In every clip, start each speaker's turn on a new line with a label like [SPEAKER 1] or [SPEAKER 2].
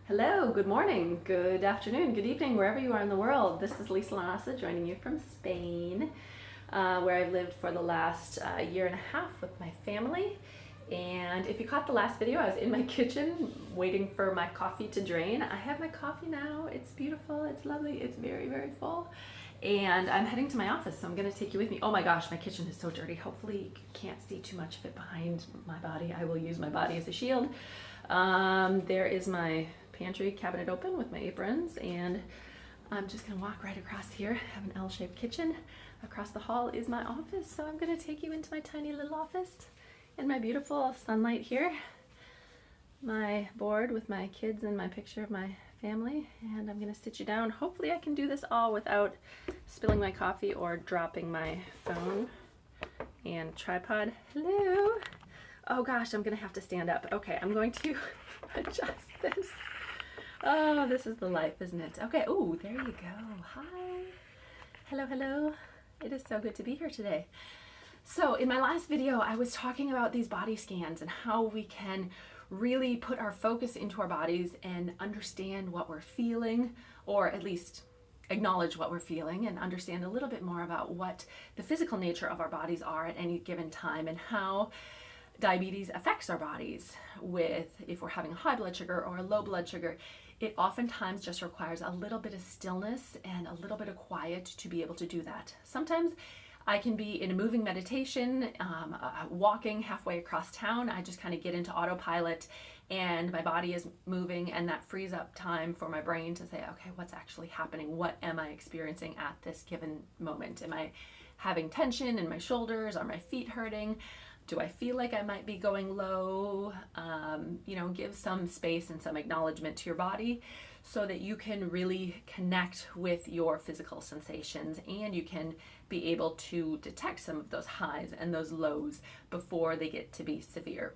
[SPEAKER 1] Hello, good morning, good afternoon, good evening, wherever you are in the world. This is Lisa Lanasa joining you from Spain, where I've lived for the last year and a half with my family. And if you caught the last video, I was in my kitchen waiting for my coffee to drain. I have my coffee now. It's beautiful, it's lovely, it's very, very full. And I'm heading to my office, so I'm gonna take you with me. Oh my gosh, my kitchen is so dirty. Hopefully you can't see too much of it behind my body. I will use my body as a shield. There is my pantry cabinet open with my aprons, and I'm just gonna walk right across here. I have an L-shaped kitchen. Across the hall is my office, so I'm gonna take you into my tiny little office in my beautiful sunlight here. My board with my kids and my picture of my family, and I'm gonna sit you down. Hopefully I can do this all without spilling my coffee or dropping my phone and tripod. Hello. Oh gosh, I'm gonna have to stand up. Okay, I'm going to adjust this. Oh, this is the life, isn't it? Okay, oh, there you go. Hi. Hello, hello. It is so good to be here today. So in my last video, I was talking about these body scans and how we can really put our focus into our bodies and understand what we're feeling, or at least acknowledge what we're feeling and understand a little bit more about what the physical nature of our bodies are at any given time and how diabetes affects our bodies with, if we're having a high blood sugar or a low blood sugar. It oftentimes just requires a little bit of stillness and a little bit of quiet to be able to do that. Sometimes I can be in a moving meditation, walking halfway across town. I just kind of get into autopilot and my body is moving, and that frees up time for my brain to say, okay, what's actually happening? What am I experiencing at this given moment? Am I having tension in my shoulders? Are my feet hurting? Do I feel like I might be going low? Give some space and some acknowledgement to your body so that you can really connect with your physical sensations, and you can be able to detect some of those highs and those lows before they get to be severe.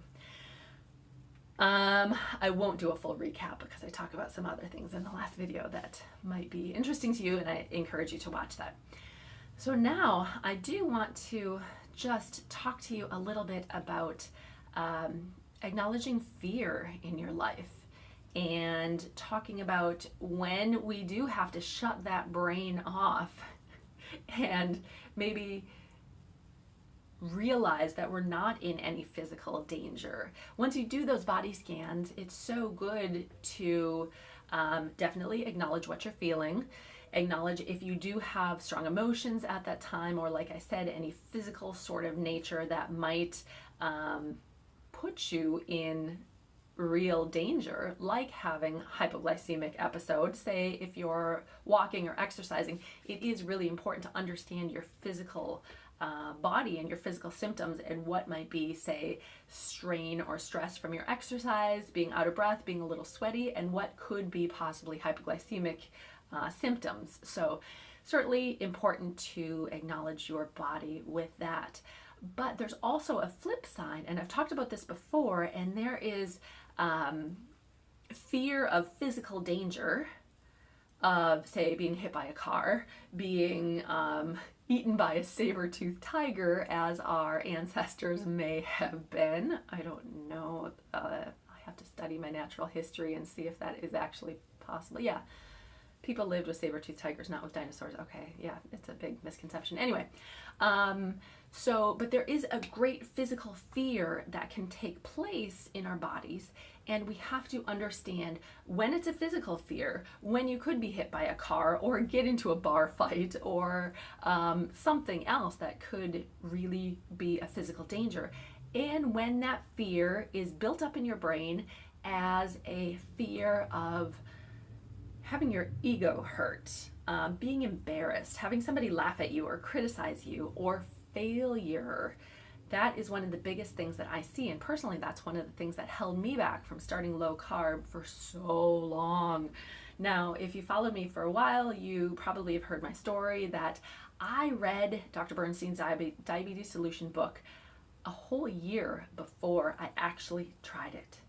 [SPEAKER 1] I won't do a full recap because I talk about some other things in the last video that might be interesting to you, and I encourage you to watch that. So now I do want to just talk to you a little bit about acknowledging fear in your life and talking about when we do have to shut that brain off and maybe realize that we're not in any physical danger. Once you do those body scans, it's so good to definitely acknowledge what you're feeling. Acknowledge if you do have strong emotions at that time, or like I said, any physical sort of nature that might put you in real danger, like having hypoglycemic episodes. Say if you're walking or exercising, it is really important to understand your physical body and your physical symptoms and what might be, say, strain or stress from your exercise, being out of breath, being a little sweaty, and what could be possibly hypoglycemic symptoms. So certainly important to acknowledge your body with that. But there's also a flip side, and I've talked about this before, and there is fear of physical danger, of, say, being hit by a car, being eaten by a saber-toothed tiger, as our ancestors may have been. I don't know. I have to study my natural history and see if that is actually possible. Yeah. People lived with saber-toothed tigers, not with dinosaurs. Okay, yeah, it's a big misconception. Anyway, but there is a great physical fear that can take place in our bodies, and we have to understand when it's a physical fear, when you could be hit by a car or get into a bar fight or something else that could really be a physical danger, and when that fear is built up in your brain as a fear of having your ego hurt, being embarrassed, having somebody laugh at you or criticize you, or failure. That is one of the biggest things that I see, and personally that's one of the things that held me back from starting low carb for so long. Now, if you followed me for a while, you probably have heard my story that I read Dr. Bernstein's Diabetes Solution book a whole year before I actually tried it.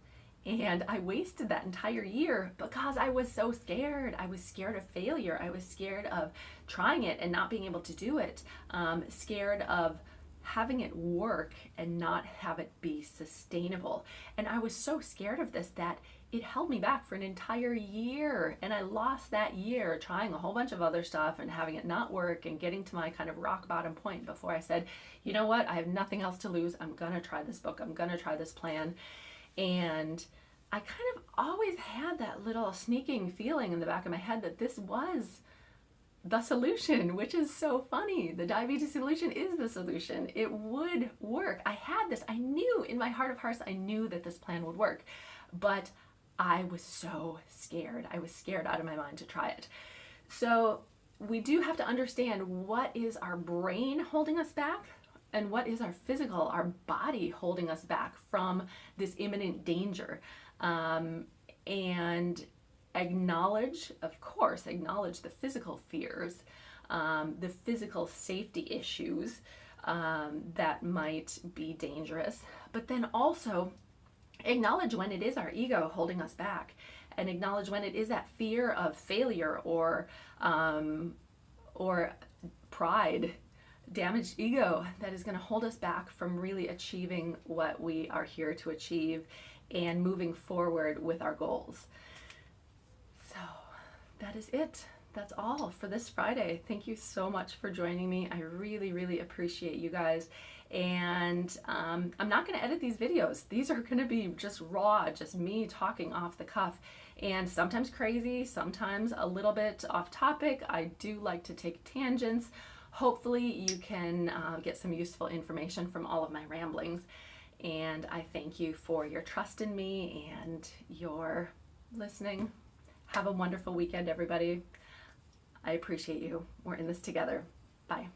[SPEAKER 1] And I wasted that entire year because I was so scared. I was scared of failure. I was scared of trying it and not being able to do it. Scared of having it work and not have it be sustainable. And I was so scared of this that it held me back for an entire year. And I lost that year trying a whole bunch of other stuff and having it not work and getting to my kind of rock bottom point before I said, you know what, I have nothing else to lose. I'm going to try this book. I'm going to try this plan. And I kind of always had that little sneaking feeling in the back of my head that this was the solution, which is so funny. The diabetes solution is the solution. It would work. I had this. I knew in my heart of hearts, I knew that this plan would work. But I was so scared. I was scared out of my mind to try it. So we do have to understand what is our brain holding us back and what is our physical, our body holding us back from this imminent danger. And acknowledge, of course, acknowledge the physical fears, the physical safety issues that might be dangerous, but then also acknowledge when it is our ego holding us back, and acknowledge when it is that fear of failure or pride, damaged ego that is going to hold us back from really achieving what we are here to achieve and moving forward with our goals. So that is it. That's all for this Friday. Thank you so much for joining me. I really, really appreciate you guys. And I'm not going to edit these videos. These are going to be just raw, just me talking off the cuff, and sometimes crazy, sometimes a little bit off topic. I do like to take tangents. Hopefully you can get some useful information from all of my ramblings. And I thank you for your trust in me and your listening. Have a wonderful weekend, everybody. I appreciate you. We're in this together. Bye.